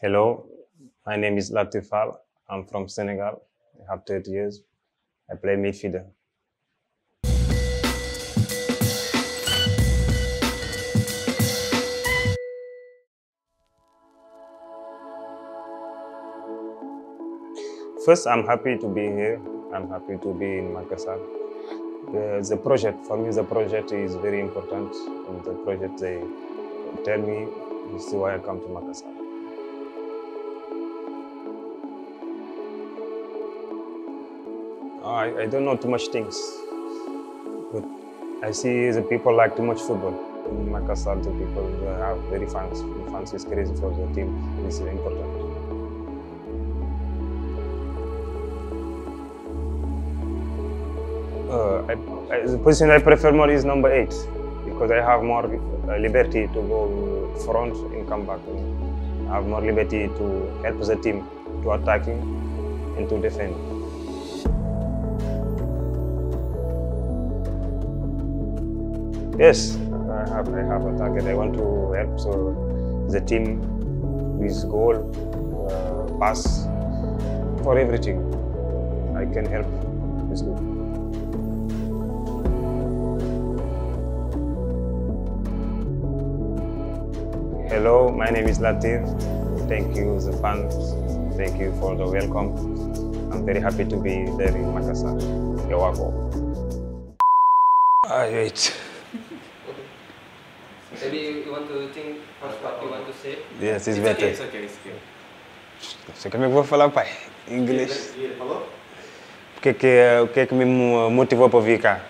Hello, my name is Latyr. I'm from Senegal. I have 30 years. I play midfielder. First, I'm happy to be here. I'm happy to be in Makassar. The project, for me, the project is very important. And the project, they tell me, this is why I come to Makassar. I don't know too much things, but I see the people like too much football. In Makassar, the people have very fans. Fans is crazy for the team. This is important. The position I prefer more is number 8 because I have more liberty to go front and come back. I have more liberty to help the team to attacking and to defend. Yes, I have a target. I want to help so the team with goal, pass, for everything. I can help. It's good. Hello, my name is Latyr. Thank you, the fans. Thank you for the welcome. I'm very happy to be there in Makassar. Ewako. Wait. Maybe you want to think first what you want to say? Yes, it's better. It's okay. Você como é que vou falar, pai? Inglês. O que é que me motivou para vir cá?